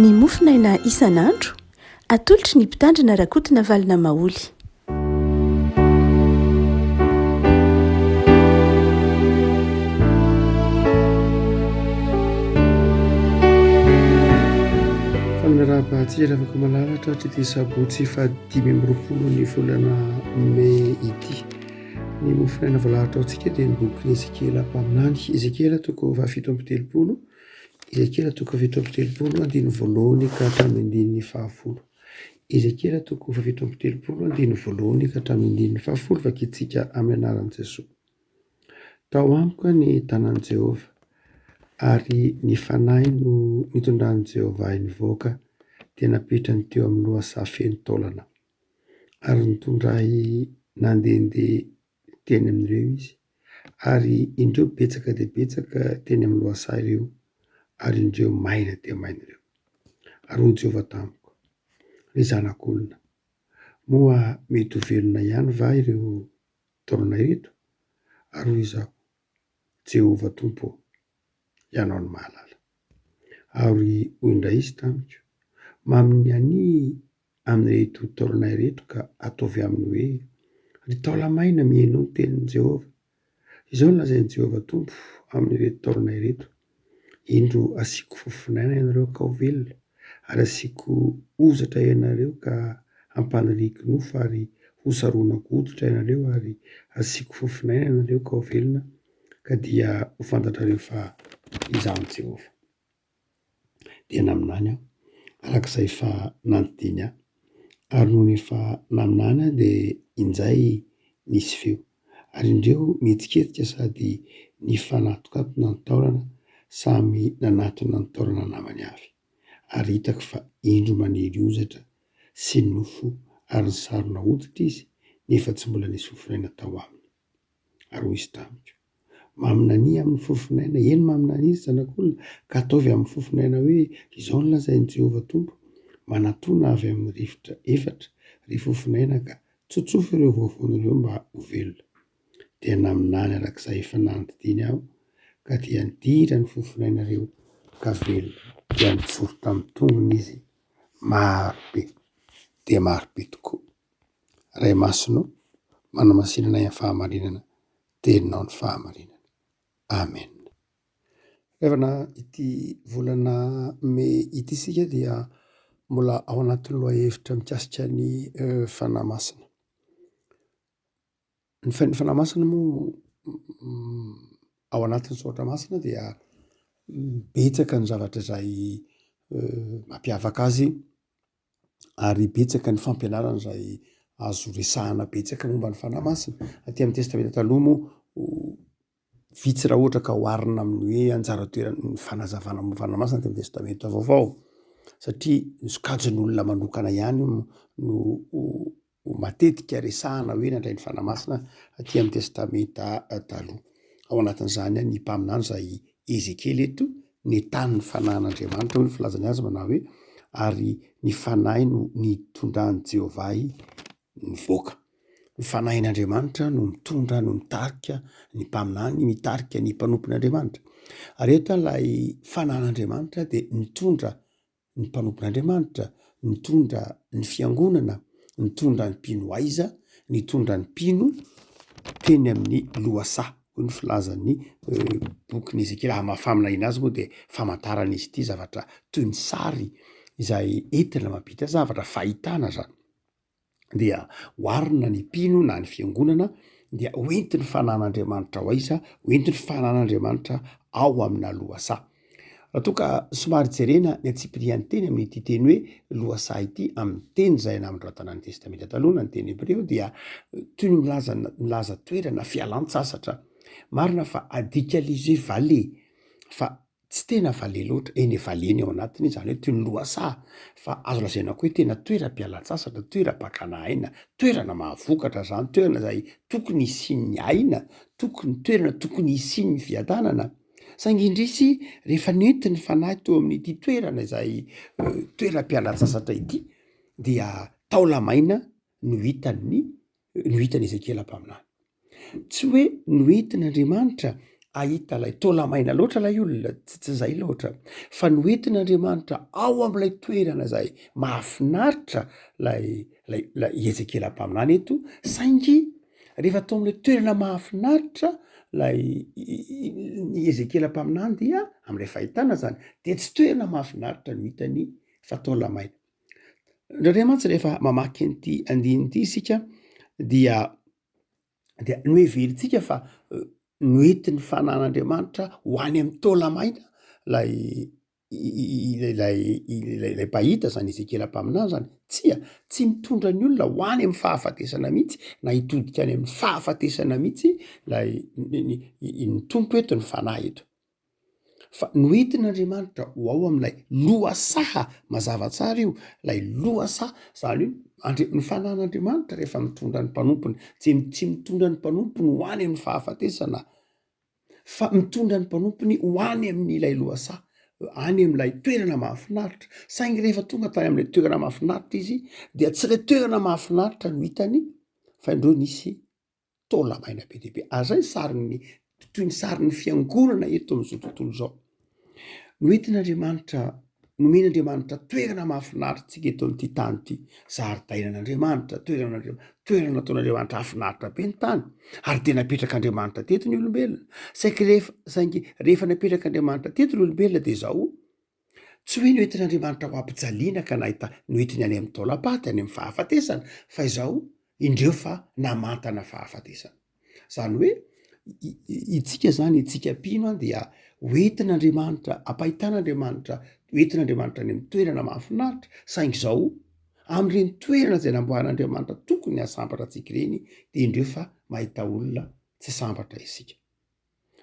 ny mofinaina isan'andro atolotry ny mpitandrina rakotina valina maoly. Fanameraha-bahatsika afaka malalatra hatry sabotsy fa 5 ny volana May ity. Ny mofinaina voalahatra aotsika dia ny boky Ezekela mpaminany. Ezekela toko 7:30, Ezekela toko 7:30 andiny voalohany ka hatramin'ny 10. Ezekela toko 7:30 andiny voalohany ka hatramin'ny 10 vakitsika amin'ny anaran'i Jesosy. Tao amiko ny tanan'i Jehova ary ny fanahy no nitondran'i Jehova nivoaka dia napetrany teo amin'ny lohasaha feno taolana ary nitondray nandehandeha teny amin'ireo izy ary indreo betsaka dia betsaka teny amin'ny lohasaha ireo ary indreo maina dia maina ireo. Ary ho Jehova tamiko, ry zanak'olona, moa mety ho velona ihany va ireo taolana ireto? Ary hoy izaho, Jehova Tompo, ianao no mahalala. Ary hoy indray izy tamiko, maminy any amin'ireto taolana ireto ka ataovy aminy hoe, ry taola maina mihaino ny tenin'i Jehova. Izao no lazain'i Jehova Tompo amin'ireto taolana ireto. Indro asiako fofinaina ianareo ka ho velona, ary asiako ozatra ianareo ka hampaniriky nofo ary hosaronako hoditra ianareo ary asiako fofinaina ianareo ka ho velona, ka dia ho fantatrareo fa izaho ny Jehova. Dia naminany aho, arak'izay fa nanontiny aho, ary noho ny efa naminany aho dia injay nisy feo, ary indreo mihetsiketsika sady nifanatokatona ny taolana, samy nanatona ny taolana namany avy. Ary hitako fa indro maniry ozatra sy nofo ary nisarona hoditra izy, nefa tsy mbola nisy fofinaina tao aminy. Ary hoy izy tamiko, maminany amin'ny fofinaina, eny maminany izy zanak'olona, ka ataovy amin'ny fofinaina hoe, izao no lazain'i Jehova Tompo, manatona avy amin'ny rivotra efatra ry fofinaina ka tsotsofa ireo voavoan'ireo mba ho velona. Dia naminany arak'izay efa nanontiny aho, ka dia nidira ny fofinainareo ka velona, dia nijoro tamin'ny tongony izy marobe, dia marobe tokoa. Ray masonao, manamasinana amin'ny fahamarinana, teninao ny fahamarinana. Amen. Revana ity volana May ity sika dia mbola ao anatin'ny lohahevitra mikasika ny fanahy masina. Ny fanahy masina moa ao anatin'ny saotra masina dia betsaka ny zavatra izay mampiavaka azy ary betsaka ny fampianarana izay azo resahana betsaka momba ny fanahy masina. Aty amin'ny testamenta taloha moa vitsy raha ohatra ka oharina amin'ny hoe anjara toeran'ny fanazavana momba fanahy masina aty amin'ny testamenta vaovao, satria ny sokajin'olona manokana ihany no matetika resahana hoe nandray ny fanahy masina aty amin'ny testamenta taloha. Ao anatin'izany ny mpaminany izay Ezekely eto nentany ny fanahin'Andriamanitra, hoy ny filazany azy manao hoe, ary ny fanahy no nitondran'i Jehovah nivoaka. Ny fanahin'Andriamanitra no mitondra, no mitarika ny mpaminany, mitarika ny mpanompon'Andriamanitra. Ary eto ilay fanahin'Andriamanitra dia mitondra ny mpanompon'Andriamanitra, mitondra ny fiangonana, mitondra ny mpino aiza, mitondra ny mpino teny amin'ny lohasaha. Hoy ny filazan'ny boky Ezekela. Mahafamina azy moa dia famantarana izy ity zavatra toy ny sary izay entina mampita zavatra fahitana zany. Dia oharina ny mpino na ny fiangonana dia hoentin'ny fanahin'Andriamanitra ho aiza, hoentin'ny fanahin'Andriamanitra ao amina lohasaha. Raha toa ka somary jerena ny atsipirian'ny teny amin'ity teny hoe lohasaha ity amin'ny teny izay namondratana ny testamenta taloha ny teny hebreo dia toy ny milaza toerana fialan-tsasatra. Marina fa adikalize vale, fa tsy tena vale loatra, eny valeny ao anatiny izany hoe toy ny lohasaha, fa azo lazaina koa hoe tena toeram-pialan-tsasatra, toeram-pakana aina, toerana mahavokatra zany, toerana izay tokony hisian'ny aina, toerana tokony hisian'ny fiadanana. Saingy indrisy rehefa nentin'ny fanahy teo amin'ity toerana izay toeram-pialan-tsasatra ity dia taolamaina no hitan'ny Ezekela mpaminany. Tsy hoe noentin'Andriamanitra ahita lay tolamaina loatra lay olona tsy zay loatra fa noentin'andriamanitra ao am'ilay toerana zay mahafinaritra lay ezekela mpaminany eto saingy rehefa atao am'ilay toerana mahafinaritra lay ezekela mpaminany dia am'ilay fahitana zany dia tsy toerana mahafinaritra no hitany fa tolamaina ndraindray mantsy rehefa mamaky an'ity andinity isika dia noe veritsika fa noentin'ny fanan'andriamanitra ho any amin'ny tolamaina lay pahita zany ezekela mpaminany zany tsy mitondra ny olona ho any amin'ny fahafatesana mihitsy na hitodika any amin'ny fahafatesana mihitsy lay ny tompo eto ny fanahy eto fa noentin'andriamanitra ho ao am'ilay lohasaha mazava tsara io lay lohasaha zany io ny fanan'andriamanitra rehefa mitondra ny mpanompony tsy mitondra ny mpanompony ho any amin'ny fahafatesana fa mitondra ny mpanompony ho any amin'ilay lohasaha any am'ilay toerana mahafinaritra saingy rehefa tonga tany am'ilay toerana mahafinaritra izy dia tsy ilay toerana mahafinaritra no hitany fa indreo nisy tolamaina be deaibe azay sariny toy ny sarin'ny fiangonana eto am'izao tontolo zao nomen'andriamanitra toerana mahafinaritsika eto amin'ity tany ity zaridainan'andriamanitra toerana nataon'andriamanitra hafinaritra be ny tany ary dia napetrak'andriamanitra teto ny olombelona saingy rehefa napetrak'andriamanitra teto ny olombelona dia zao tsy hoe noentin'andriamanitra ho ampijaliana ka nahita noentiny any amin'ny taolapaty any amin'ny fahafatesana fa izao indreo fa namantana fahafatesana zany hoe itsika zany itsika pino any dia hoentin'andriamanitra ampahitan'andriamanitra hoentin'andriamanitra any amin'ny toerana mahafinaritra saingy zao am'ireny toerana zay namboaran'andriamanitra tokony hasambatra atsika ireny dia indreo fa mahita olona tsy sambatra isika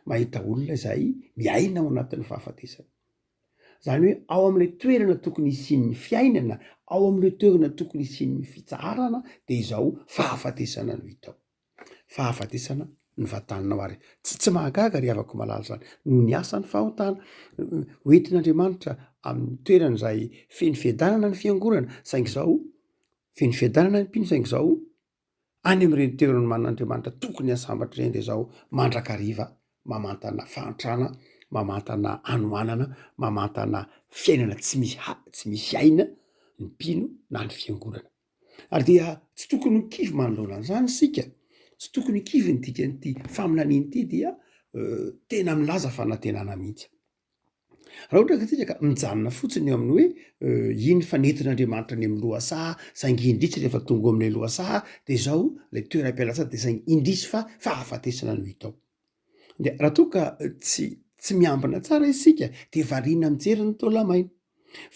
mahita olona zay miaina ao anatin'ny fahafatesana zany hoe ao am'ilay toerana tokony isian'ny fiainana ao am'ilay toerana tokony isian'ny fitsarana dia izao fahafatesana no hitao fahafatesana ny vatanina ary tsy mahagaga ry avako malala zany no ny asany fahotana hoentin'andriamanitra amin'ny toerana zay feny fiadanana ny fiangonana saingy zao feny fiadanana ny mpino saingy zao any am'ireny toerana man'andriamanitra tokony hasambatra ireny dia zao mandrakariva mamantana fahantrana mamantana anoanana mamantana fiainana tsy misy aina ny mpino na ny fiangonana ary dia tsy tokony kivy manoloana zany sika tsy tokony kivy nydika nyity faminaninyity dia tena milaza fanantenana mihitsy raha ohatra ka tsika ka mijanona fotsiny eo amin'ny hoe iny fanentin'andriamanitra ny amin'ny lohasaha saingy indrisy rehefa tonga amin'ilay lohasaha dia zao lay toeram-pialatsady dia saingy indrisy fa fahafatesana no hitao dia raha toa ka tsy miambina tsara isika dia variana mijery ny tolamaina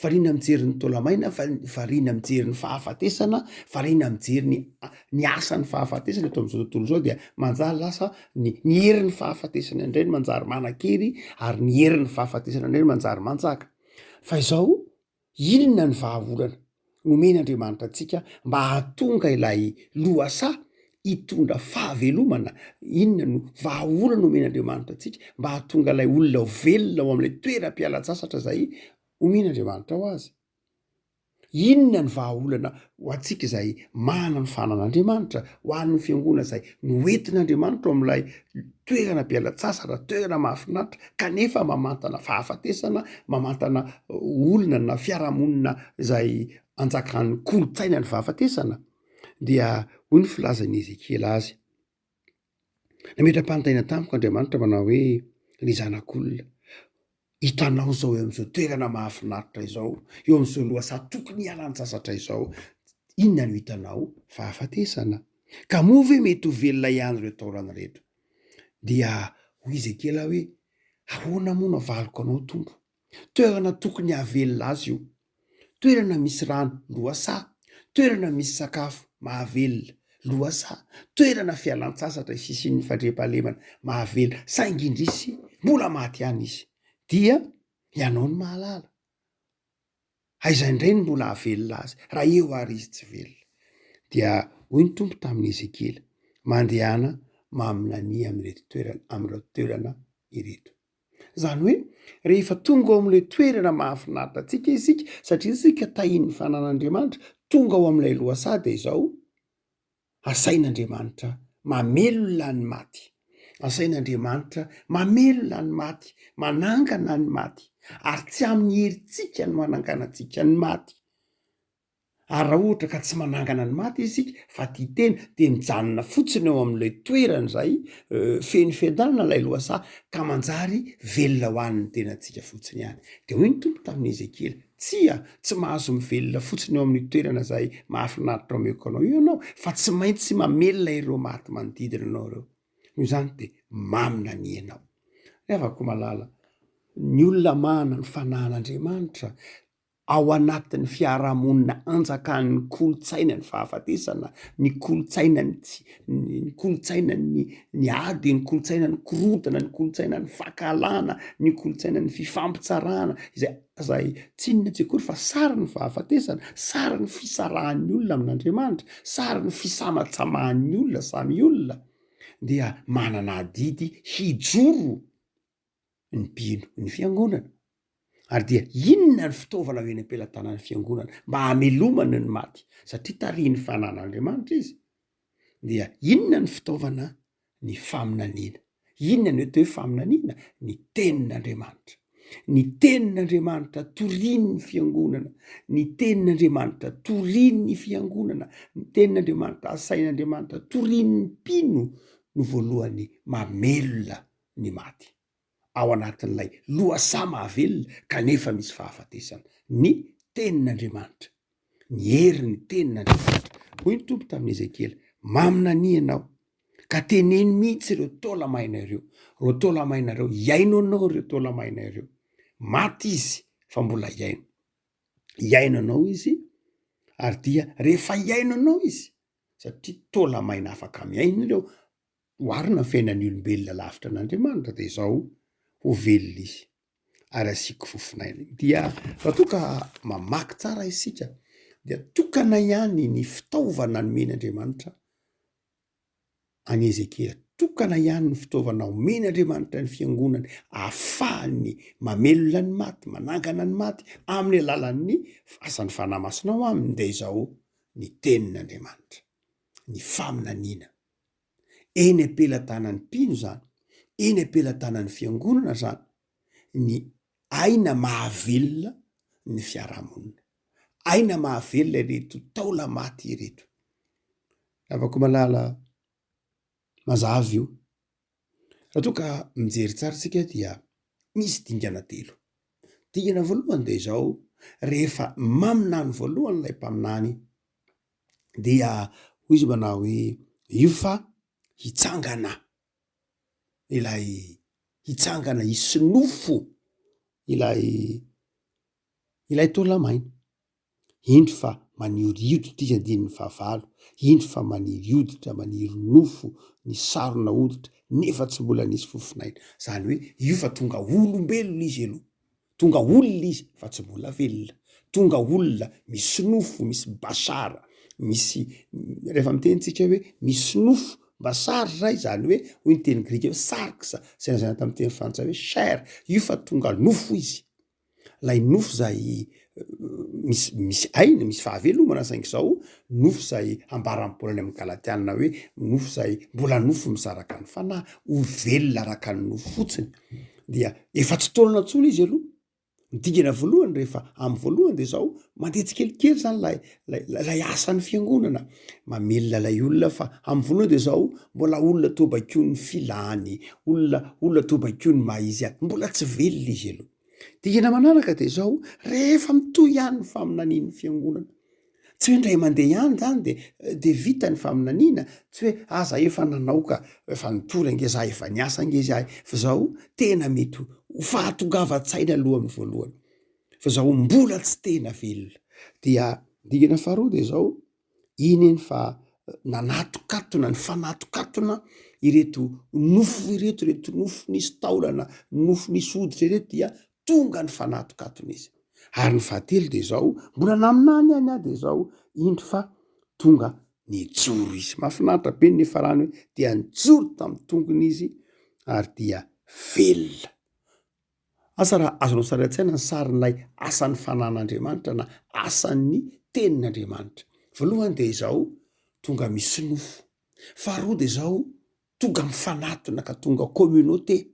variana mijery ny tolamaina variana mijery ny fahafatesana variana mijery ny asan'ny fahafatesana eto amin'izao tontolo zao dia manjary lasa ny herin'ny fahafatesana indray ny manjary manan-kery ary ny herin'ny fahafatesana indray ny manjary manjaka fa izao inona ny vahaolana nomen'andriamanitra antsika mba hahatonga ilay lohasaha hitondra fahavelomana inona no vahaolana nomen'andriamanitra antsika mba hahatonga ilay olona ho velona ao amin'ilay toeram-pialatsasatra zay omen'andriamanitra ho azy inona ny vahaolana ho antsika izay mana ny fanan'andriamanitra ho an'ny fiangonana izay noentin'andriamanitra ao amin'ilay toerana mpialatsasatra toerana mahafinaritra kanefa mamantana fahafatesana mamantana olona na fiarahamonina izay anjakan'ny kolotsaina ny fahafatesana dia hoy ny filazany Ezekela azy nametram-pantaina tamiko andriamanitra manao hoe ny zanak'olona hitanao zao eo amin'izao toerana mahafinaritra izao eo amin'izao lohasaha tokony hialan-tsasatra izao inona no hitanao fahafatesana ka moa ve mety ho velona ihany ireo taorany rehetra dia hoy Ezekela hoe ahoana moa no avaliko anao tompo toerana tokony hahavelona azy io toerana misy rano lohasaha toerana misy sakafo mahavelona lohasaha toerana fialan-tsasatra isisin'ny fandriam-pahalemana mahavelona saingy indrisy mbola maty ihany izy dia ianao ny mahalala aiza indray ny mbola havelona azy raha eo ary izy tsy velona dia hoy ny tompo tamin'ny Ezekela mandehana maminany amin'ireo toerana ireto zany hoe rehefa tonga ao amin'ilay toerana mahafinaritra antsika isika satria isika tahin'ny fanan'andriamanitra tonga ao amin'ilay lohasaha dia izao asain'andriamanitra mamelona ny maty asain'andriamanitra mamelona ny maty, manangana ny maty, ary tsy amin'ny herintsika ny mananganantsika ny maty. Ary raha ohatra ka tsy manangana ny maty isika fa ty tena de mijanona fotsiny eo amin'ilay toerana zay feno fiadanana ilay lohasaha ka manjary velona ho an'ny tenantsika fotsiny ihany. De hoy ny tompo tamin'ny Ezekely, tsy mahazo mivelona fotsiny eo amin'ny toerana zay mahafinaritra omeko anao io ianao, fa tsy maintsy mamelona ireo maty manodidina anao ireo. Noho izany de mamina ny ianao. Afaka malala ny olona mahana ny fanahin'Andriamanitra ao anatin'ny fiarahamonina anjakan'ny kolotsaina ny fahafatesana, ny kolotsaina ny kolotsaina ny ady, ny kolotsaina ny korotana, ny kolotsaina ny fakalana, ny kolotsaina ny fifampitsarana, izay tsy inona tsy akory fa sary ny fahafatesana, sary ny fisarahan'ny olona amin'Andriamanitra, sary ny fisamatsamahan'ny olona samy olona, dia manana adidy hijoro ny mpino ny fiangonana. Ary dia inona ny fitaovana ho eny am-pelantanan'ny fiangonana mba hamelomana ny maty, satria tarihin'ny fanan'Andriamanitra izy. Dia inona ny fitaovana? Ny faminaniana. Inona ny atao hoe faminaniana? Ny tenin'Andriamanitra. Ny tenin'Andriamanitra torian'ny fiangonana, ny tenin'Andriamanitra torian'ny fiangonana, ny tenin'Andriamanitra asain'Andriamanitra torian'ny mpino no voalohany mamelona ny maty ao anatin'ilay lohasaha mahavelona kanefa misy fahafatesana. Ny tenin'Andriamanitra, ny herin'ny tenin'Andriamanitra. Hoy ny tompo tamin'ny Ezekely, mamina ny ianao ka teneny mihitsy ireo taolamaina ireo, ireo taolamaina ireo, iaino anao ireo taolamaina ireo. Maty izy fa mbola iaino. Iaino anao izy, ary dia rehefa iaino anao izy, satria taolamaina afaka miaino ireo, oharina ny fiainan'ny olombelona lavitra an'Andriamanitra de izao ho velona izy ary asiako fofinaina. Dia raha toa ka mamaky tsara isika dia tokana ihany ny fitaovana nomen'Andriamanitra any Ezekely, tokana ihany ny fitaovana omen'Andriamanitra ny fiangonany ahafahany mamelona ny maty, manangana ny maty amin'ny alalan'ny asan'ny fanahy masina ao aminy, de izao ny tenin'Andriamanitra, ny faminaniana. Eny am-pelantanan'ny mpino zany, eny am-pelantanan'ny fiangonana zany, ny aina mahavelona ny fiarahamonina, aina mahavelona ireto taola maty ireto. Afaka malala mazava io. Raha toa ka mijery tsara sika dia misy dingana telo. Dingana voalohany de izao, rehefa maminany voalohany ilay mpaminany dia hoy izy manao hoe io fa hitsangana, ilay hitsangana hisinofo ilay taolamaina. Indro fa maniorioditra izy andininy fahavalo, indro fa maniorioditra, maniro-nofo ny sarona hoditra, nefa tsy mbola nisy fofinaina. Zany hoe io fa tonga olombelona izy aloha, tonga olona izy fa tsy mbola velona, tonga olona misy nofo, misy basara, misy rehefa mitenitsika hoe misy nofo basara zay, zany hoe hoy ny teny grika hoe sarksa, zay tamin'ny teny frantsay hoe chair. Io fa tonga nofo izy, lay nofo zay misy aina, misy fahavelomana saingy zao nofo zay ambaran'ny Paoly amin'ny Galatiana hoe nofo zay mbola nofo misaraka ny fanahy, ho velona araka ny nofo fotsiny. Dia efa tsy taolana tsony izy aloha. Dingana voalohany rehefa amin'ny voalohany de zao mandeha tsikelikely zany lay asan'ny fiangonana, mamelona lay olona, fa amin'ny voalohany de zao mbola olona tobaiko'ny filany, olona tobaiko'ny maizy, mbola tsy velona izy aloha. Dingana manaraka de zao rehefa mitohy ihany ny faminanian'ny fiangonana, tsy hoe indray mandeha ihany zany de vita ny faminaniana, tsy hoe aza efa nanao ka efa nitory ange za, efa niasa ange zahay, fa zao tena mety ho fahatongava-tsaina aloha amin'ny voalohany, fa zao mbola tsy tena velona. Dia dingana faharoa de zao iny fa nanatokatona, ny fanatokatona ireto nofo nofo nisy taolana, nofo nisy hoditra ireto, dia tonga ny fanatokatona izy. Ary ny fahatelo de zao mbola naminany ihany de zao indro fa tonga nijoro izy. Mahafinaritra be ny farany hoe dia nijoro tamin'ny tongony izy ary dia velona. Asa raha azonao sary an-tsaina ny sarin'ilay asan'ny fanan'Andriamanitra na asan'ny tenin'Andriamanitra. Voalohany de izao tonga misy nofo, faharoa de izao tonga mifanatona ka tonga communauté,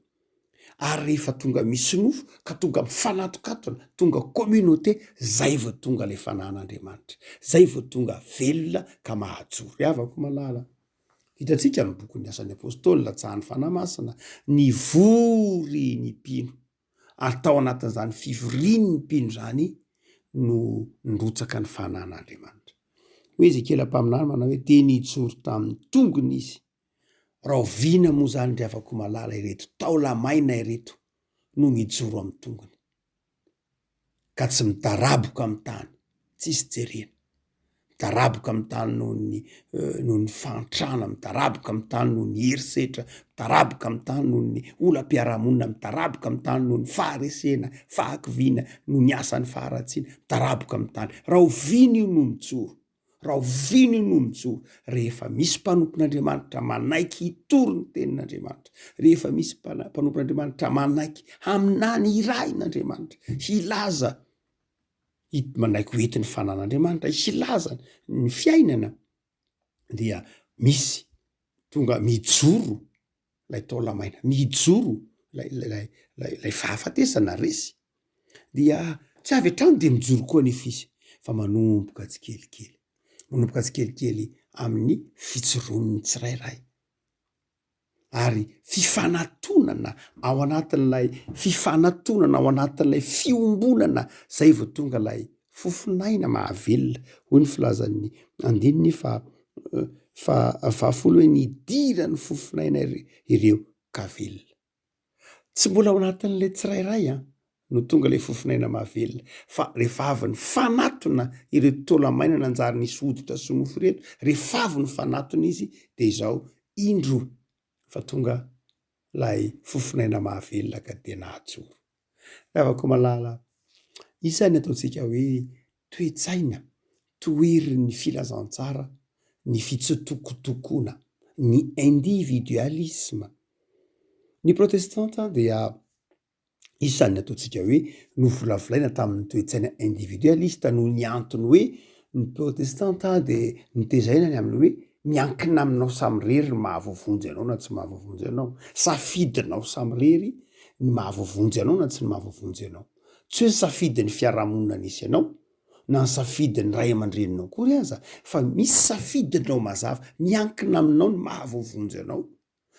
ary rehefa tonga misy nofo ka tonga mifanatokatona tonga communauté, zay vao tonga le fanan'Andriamanitra, zay vao tonga velona ka mahajoro. Avako malala hitantsika ny bokon'ny Asan'ny Apôstôly tsahan'ny fanamasina, ny vory ny mpino ary tao anatin'izany fivoriany ny mpino zany no nrotsaka ny fanan'Andriamanitra. Hoe Ezekiela mpaminany manao hoe te nijoro tamin'ny tongony izy, raha oviana moa zany ry havako malala ireto taolamaina ireto no mijoro amin'ny tongony ka tsy midaraboka amin'ny tany, tsisy jerena, midaraboka amin'ny tany noho ny fantrana, midaraboka amin'ny tany noho ny herisetra, midaraboka amin'ny tany noho ny olam-piarahamonina, midaraboka amin'ny tany noho ny faharesena, fahakiviana, noho ny asan'ny faharatsiana, midaraboka amin'ny tany. Raha oviana io no mijoro, raha oviana io no mijoro, rehefa misy mpanompon'Andriamanitra manaiky hitory ny tenin'Andriamanitra, rehefa misy mpanompon'Andriamanitra manaiky haminany irain'Andriamanitra, hilaza manaiky hoentin'ny fanan'Andriamanitra, hilaza ny fiainana, dia misy tonga mijoro lay taolamaina, mijoro lay fahafatesana resy, dia tsy avy hatrany dia mijoro koa nefa izy fa manomboka tsikelikely, manomboka tsikelikely amin'ny fijoroan'ny tsirairay, ary fifanantonana ao anatin'lay fifanantonana ao anatin'lay fiombonana, zay vao tonga lay fofinaina mahavelona. Hoy ny filazan'ny andininy fahafolo hoe nidira ny fofinaina ireo ka velona. Tsy mbola ao anatin'lay tsirairay no tonga lay fofinaina mahavelona, fa rehefa avy ny fanatona ireto taolamaina nanjary nisy hoditra sy nofo reto, rehefa avy ny fanatona izy dia izao indro fa tonga lay fofinaina mahavelona ka dia nahajoro. Avako malala isany ataontsika hoe toetsaina toerin'ny filazantsara, ny fitsitokotokoana, ny individualisme. Ny protestanta dia isany ataontsika hoe novolavolaina tamin'ny toetsaina individualista, noho ny antony hoe ny protestanta dia nitezainany amin'ny hoe miankina aminao samirery ny mahavovonjy anao na tsy mahavovonjy anao, safidinao samirery ny mahavovonjy anao na tsy ny mahavovonjy anao, tsy hoe safidy ny fiarahamonina nisy anao na ny safidy ny ray aman-dreninao kory aza, fa misy safidinao mazava miankina aminao ny mahavovonjy anao,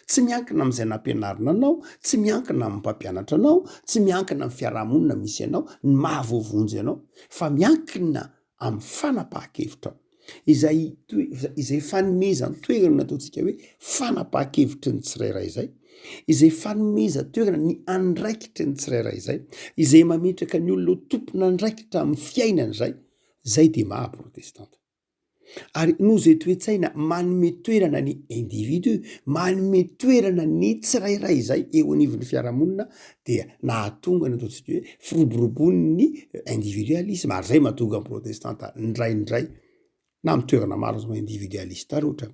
tsy miankina amin'izay nampianarina anao, tsy miankina amin'ny mpampianatra anao, tsy miankina amin'ny fiarahamonina misy anao ny mahavovonjy anao, fa miankina amin'ny fanapahan-kevitra izay fanomezany toerana ataontsika hoe fanapahan-kevitry ny tsirairay izay, izay fanomeza toerana ny andraikitry ny tsirairay izay, izay mametraka ny olona ho tompona andraikitra amin'ny fiainana zay dia maha-protestanta. Ary noho izay toetsaina manome toerana ny individu, manome toerana ny tsirairay izay eo anivon'ny fiarahamonina, dia nahatonga ny ataontsika hoe firoboroboan'ny individualisme, ary zay mahatonga ny protestanta ndraindray na amin'ny toerana maro azy individualista roatra.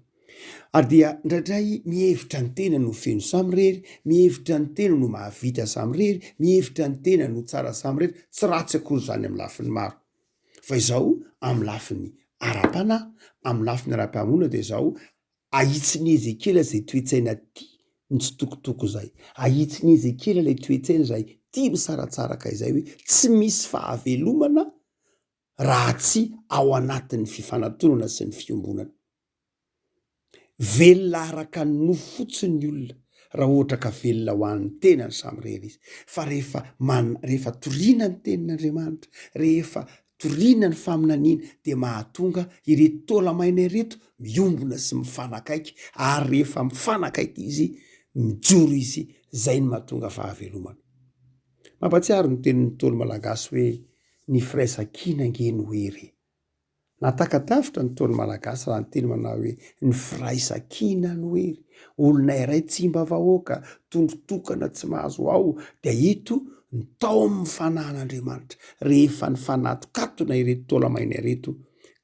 Ary dia indraindray mihevitra ny tena no feno samirery, mihevitra ny tena no mahavita samirery, mihevitra ny tena no tsara samirery, tsy ratsy akory zany amin'ny lafiny maro, fa izao amin'ny lafiny ara-panahy, amin'ny lafiny ara-pahamonina dia izao ahitsiny Ezekiela zay toetsaina tia ny tsitokotoko zay, ahitsiny Ezekiela ilay toetsaina zay tia misaratsaraka izay hoe tsy misy fahavelomana raha tsy ao anatin'ny fifanantonana sy ny fiombonana. Velona araka ny nofo fotsiny ny olona raha ohatra ka velona ho an'ny tena ny samirery izy, fa rehefa toriana ny tenin'Andriamanitra, rehefa toriana ny faminaniana, dia mahatonga ireto taolamaina ireto miombona sy mifanakaiky, ary rehefa mifanakaiky izy, mijoro izy, zay ny mahatonga fahavelomana. Mampatsiaro ny tenin'ny Ntaolo malagasy hoe ny firaisan-kina nge no hery. Natakatafitra ny Ntaolo malagasy raha ny teny manao hoe ny firaisan-kina no hery, olona iray tsimba vahoaka, tondro-tokana tsy mahazo ao, dia ito ny tao amin'ny fanan'Andriamanitra, rehefa ny fanatokatona ireto taolamaina ireto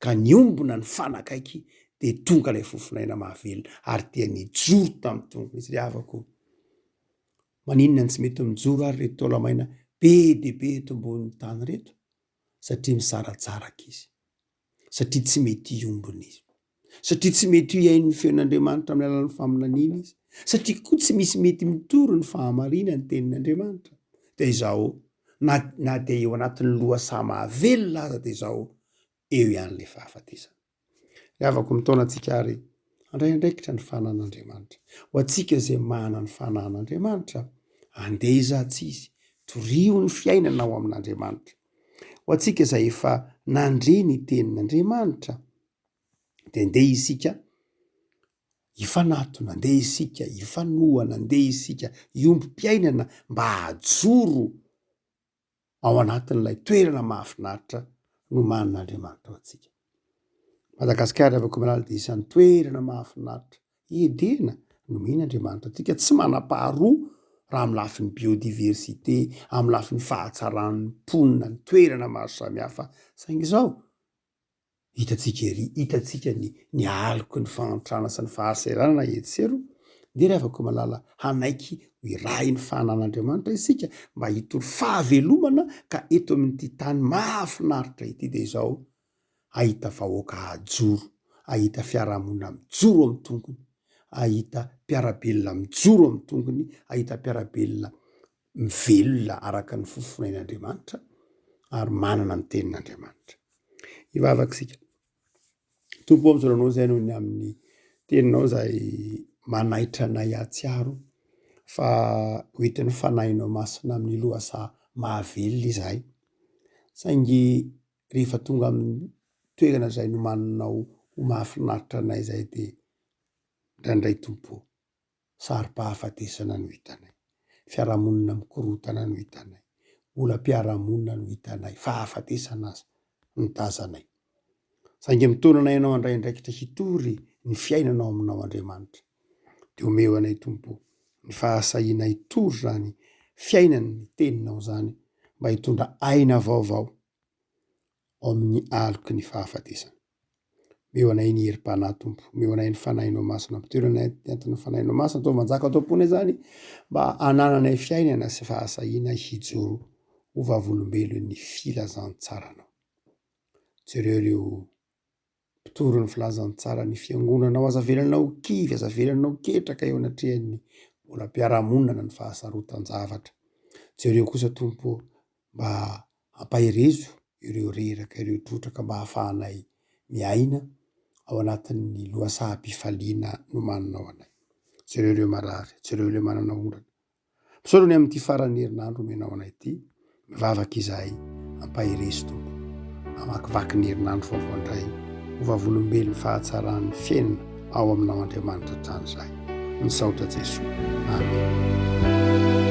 ka niombona ny fanakaiky, dia tonga ilay fofinaina mahavelona, ary dia nijoro tamin'ny tongony izy. Havako maninona ny tsy mety mijoro ary reto taolamaina be dia be eto ambonin'ny tany reto, satria misaratsaraka izy, satria tsy mety iombona izy, satria tsy mety hiain'ny feon'Andriamanitra amin'ny alalan'ny faminaniana izy, satria koa tsy misy mety mitory ny fahamarina ny tenin'Andriamanitra. De izao na de eo anatin'ny loha mahavelona aza de izao eo ihany le fahafatesana. Afaka mitaona antsika ary andraindraikitra ny fanan'Andriamanitra. Ho antsika zay mana ny fanan'Andriamanitra, andeha izatsy izy, torio ny fiainana ao amin'Andriamanitra. Ho antsika izay efa nandre ny tenin'Andriamanitra, de andeha isika hifanatona, andeha isika hifanohana, andeha isika hiombi-piainana mba hajoro ao anatin'ilay toerana mahafinaritra no manin'Andriamanitra ao antsika. Madagasikara afaka malala de isan'ny toerana mahafinaritra edena no mihin'Andriamanitra antsika, tsy manam-paharoa raha amin'ny lafin'ny biodiversité, amin'ny lafin'ny fahatsaran'ny mponina, ny toerana maro samihafa. Saingy izao hitatsika ny aloko ny fanatrana sy ny fahasahiranana etsero, de afaka malala hanaiky iray ny fanan'Andriamanitra isika mba hitory fahavelomana ka eto amin'ity tany mahafinaritra ity de izao ahita vahoaka ajoro, ahita fiarahamonina mijoro amin'ny tongony, ahita mpiarabelona mijoro amin'ny tongony, ahita mpiarabelona mivelona araka ny fofonain'Andriamanitra ary manana ny tenin'Andriamanitra. Ivavaka sika tompo am'zoranao zay noho ny amin'ny teninao zay manaitra anay atsiaro fa hoetin'ny fanahinao masina amin'ny lohasa mahavelona izahay. Saingy rehefa tonga amin'ny toerana zay no maninao ho mahafinaritra anay zay de ndraindray tompo sary-pahafatesana no hitanay, fiarahamonina mikorotana no hitanay, olam-piarahamonina no hitanay, fahafatesana azy no tazanay. Saingy mitonanay anao andraindraikitra hitory ny fiainanao aminao Andriamanitra, de omeo anay tompo ny fahasahiana hitory zany fiainany teninao zany mba hitondra aina vaovao ao amin'ny aloky ny fahafatesana. Meo anay ny herim-panahy tompo, meo anay ny fanahinao masina, ampitoerana ny fanahinao masina atao manjaka atao am-pony zany mba hanananay fiainana sy fahasahiana hijoro ho vavolombelon'ny filazantsaranao. Jereo mpitoro ny filazantsara ny fiangonanao, aza velanao kivy, aza velanao ketraka eo anatrehan'ny mbola mpiarahamonina ny fahasarotan-javatra. Jereo kosa tompo mba ampahirezo ireo reraka, ireo trotraka mba hahafahanay miaina ao anatin'ny lohasaam-pifaliana no maninao anay. Jereo marary, jereo manana orana. Misaorany amin'ity farany herinandro menao anay ity, mivavaka izahay ampahirezo tompo, amakivaky ny herinandro vaovao ho vavolombelon'ny fahatsaran'ny fiainana ao aminao Andriamanitra hatrany izay. Misaotra Jesosy. Amen.